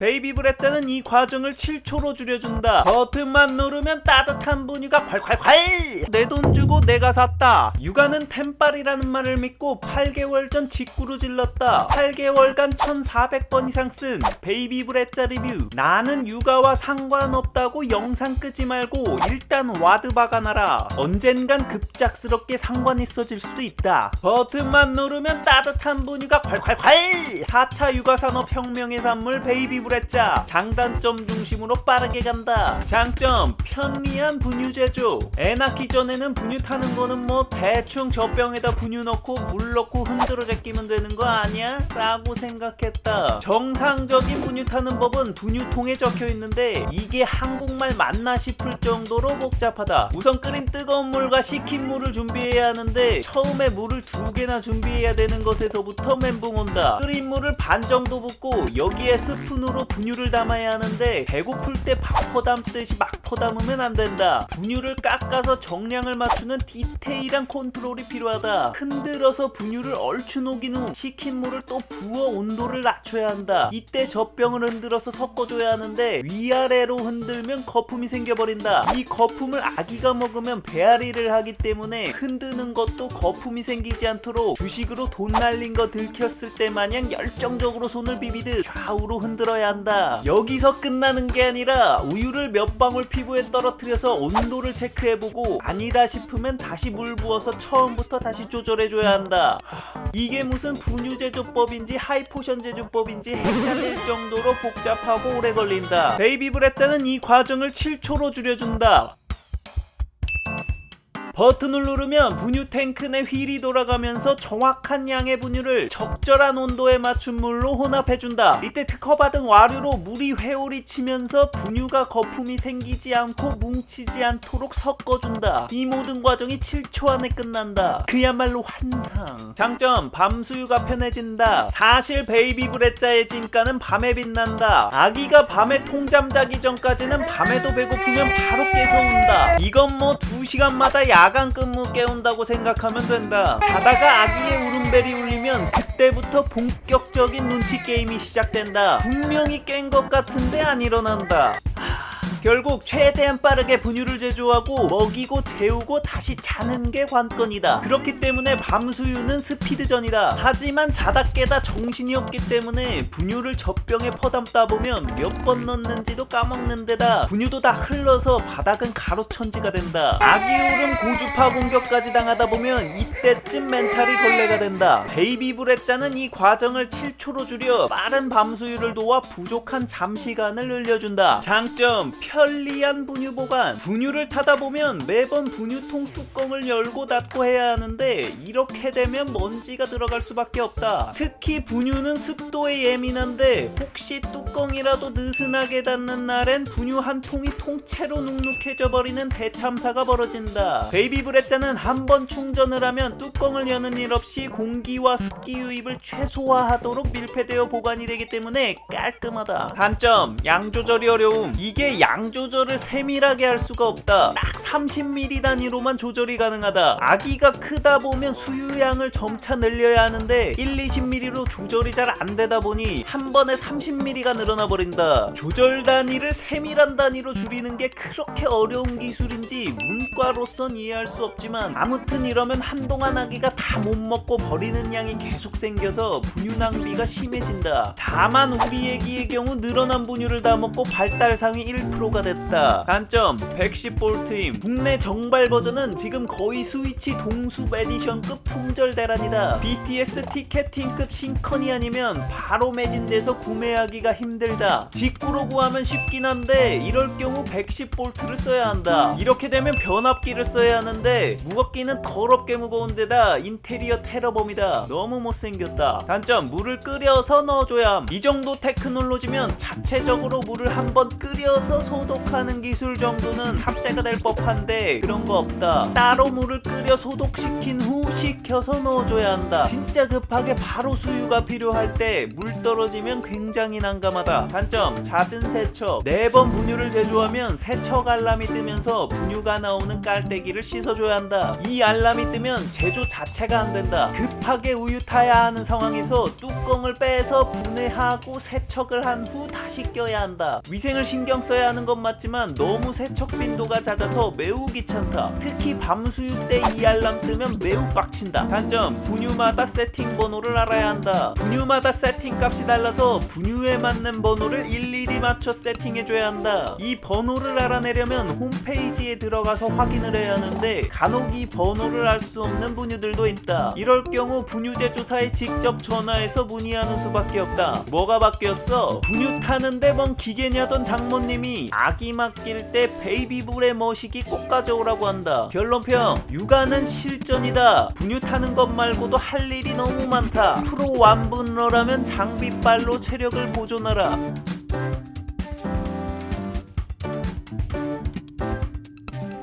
베이비 브레자는 이 과정을 7초로 줄여준다. 버튼만 누르면 따뜻한 분유가 콸콸콸! 내 돈 주고 내가 샀다. 육아는 템빨이라는 말을 믿고 8개월 전 직구로 질렀다. 8개월간 1400번 이상 쓴 베이비 브레자 리뷰. 나는 육아와 상관없다고 영상 끄지 말고 일단 와드 박아놔라. 언젠간 급작스럽게 상관 있어질 수도 있다. 버튼만 누르면 따뜻한 분유가 콸콸콸! 4차 육아산업 혁명의 산물 베이비 브레자. 장단점 중심으로 빠르게 간다. 장점 편리한 분유 제조. 애 낳기 전에는 분유 타는 거는 뭐 대충 젖병에다 분유 넣고 물 넣고 흔들어 제끼면 되는 거 아니야? 라고 생각했다. 정상적인 분유 타는 법은 분유통에 적혀 있는데 이게 한국말 맞나 싶을 정도로 복잡하다. 우선 끓인 뜨거운 물과 식힌 물을 준비해야 하는데 처음에 물을 2개나 준비해야 되는 것에서부터 멘붕 온다. 끓인 물을 반 정도 붓고 여기에 스푼으로 분유를 담아야 하는데 배고플 때 밥퍼 담듯이 막 퍼담으면 안 된다. 분유를 깎아서 정량을 맞추는 디테일한 컨트롤이 필요하다. 흔들어서 분유를 얼추 녹인 후 식힌 물을 또 부어 온도를 낮춰야 한다. 이때 젖병을 흔들어서 섞어줘야 하는데 위아래로 흔들면 거품이 생겨버린다. 이 거품을 아기가 먹으면 배앓이를 하기 때문에 흔드는 것도 거품이 생기지 않도록 주식으로 돈 날린 거 들켰을 때 마냥 열정적으로 손을 비비듯 좌우로 흔들어야 한다. 여기서 끝나는 게 아니라 우유를 몇 방울 피부에 떨어뜨려서 온도를 체크해보고 아니다 싶으면 다시 물 부어서 처음부터 다시 조절해줘야 한다. 이게 무슨 분유 제조법인지 하이포션 제조법인지 헷갈릴 정도로 복잡하고 오래 걸린다. 베이비 브레자는 이 과정을 7초로 줄여준다. 버튼을 누르면 분유 탱크 내 휠이 돌아가면서 정확한 양의 분유를 적절한 온도에 맞춘 물로 혼합해준다. 이때 특허받은 와류로 물이 회오리 치면서 분유가 거품이 생기지 않고 뭉치지 않도록 섞어준다. 이 모든 과정이 7초 안에 끝난다. 그야말로 환상. 장점 밤수유가 편해진다. 사실 베이비 브레자의 진가는 밤에 빛난다. 아기가 밤에 통잠 자기 전까지는 밤에도 배고프면 바로 깨서 운다. 이건 뭐 2시간마다 야간 근무 깨운다고 생각하면 된다. 자다가 아기의 울음벨이 울리면 그때부터 본격적인 눈치 게임이 시작된다. 분명히 깬 것 같은데 안 일어난다. 결국 최대한 빠르게 분유를 제조하고 먹이고 재우고 다시 자는 게 관건이다. 그렇기 때문에 밤수유는 스피드전이다. 하지만 자다 깨다 정신이 없기 때문에 분유를 젖병에 퍼담다 보면 몇 번 넣는지도 까먹는 데다 분유도 다 흘러서 바닥은 가로천지가 된다. 아기 울음 고주파 공격까지 당하다 보면 이때쯤 멘탈이 걸레가 된다. 베이비 브레자는 이 과정을 7초로 줄여 빠른 밤수유를 도와 부족한 잠시간을 늘려준다. 장점 편리한 분유 보관. 분유를 타다 보면 매번 분유통 뚜껑을 열고 닫고 해야 하는데 이렇게 되면 먼지가 들어갈 수밖에 없다. 특히 분유는 습도에 예민한데 혹시 뚜껑이라도 느슨하게 닿는 날엔 분유 한 통이 통째로 눅눅해져 버리는 대참사가 벌어진다. 베이비 브레자는 한번 충전을 하면 뚜껑을 여는 일 없이 공기와 습기 유입을 최소화하도록 밀폐되어 보관이 되기 때문에 깔끔하다. 단점 양 조절이 어려움. 이게 양 조절을 세밀하게 할 수가 없다. 딱 30ml 단위로만 조절이 가능하다. 아기가 크다 보면 수유량을 점차 늘려야 하는데 1-20ml로 조절이 잘 안 되다 보니 한 번에 30ml가 늘어나 버린다. 조절 단위를 세밀한 단위로 줄이는 게 그렇게 어려운 기술인지 문과로선 이해할 수 없지만 아무튼 이러면 한동안 아기가 다 못 먹고 버리는 양이 계속 생겨서 분유 낭비가 심해진다. 다만 우리 애기의 경우 늘어난 분유를 다 먹고 발달상이 1%가 됐다. 단점 110V임. 국내 정발 버전은 지금 거의 스위치 동숲 에디션급 품절 대란이다. BTS 티켓팅급 신컨이 아니면 바로 매진돼서 구매하기가 힘들다. 직구로 구하면 쉽긴 한데 이럴 경우 110V를 써야 한다. 이렇게 되면 변압기를 써야 하는데 무겁기는 더럽게 무거운 데다 인테리어 테러범이다. 너무 못생겼다. 단점 물을 끓여서 넣어줘야 함. 이 정도 테크놀로지면 자체적으로 물을 한번 끓여서 소독하는 기술 정도는 탑재가 될 법한데 그런 거 없다. 따로 물을 끓여 소독시킨 후 식혀서 넣어줘야 한다. 진짜 급하게 바로 수유가 필요할 때 물 떨어지면 굉장히 난감하다. 단점, 잦은 세척. 4번 분유를 제조하면 세척 알람이 뜨면서 분유가 나오는 깔때기를 씻어줘야 한다. 이 알람이 뜨면 제조 자체가 안 된다. 급하게 우유 타야 하는 상황에서 뚜껑을 빼서 분해하고 세척을 한 후 다시 껴야 한다. 위생을 신경 써야 하는 건 맞지만 너무 세척 빈도가 잦아서 매우 귀찮다. 특히 밤수육 때 이 알람 뜨면 매우 빡친다. 단점, 분유마다 세팅 번호를 알아야 한다. 분유마다 세팅 값이 달라서 분유에 맞는 번호를 일일이 맞춰 세팅해줘야 한다. 이 번호를 알아내려면 홈페이지에 들어가서 확인을 해야 하는데 간혹 이 번호를 알 수 없는 분유들도 있다. 이럴 경우 분유 제조사에 직접 전화해서 문의하는 수밖에 없다. 뭐가 바뀌었어? 분유 타는데 뭔 기계냐던 장모님이 아기 맡길 때 베이비불의 머시기 꼭 가져오라고 한다. 결론평, 육아는 실전이다. 분유 타는 것 말고도 할 일이 너무 많다. 프로 완분러라면 장비빨로 체력을 보존하라.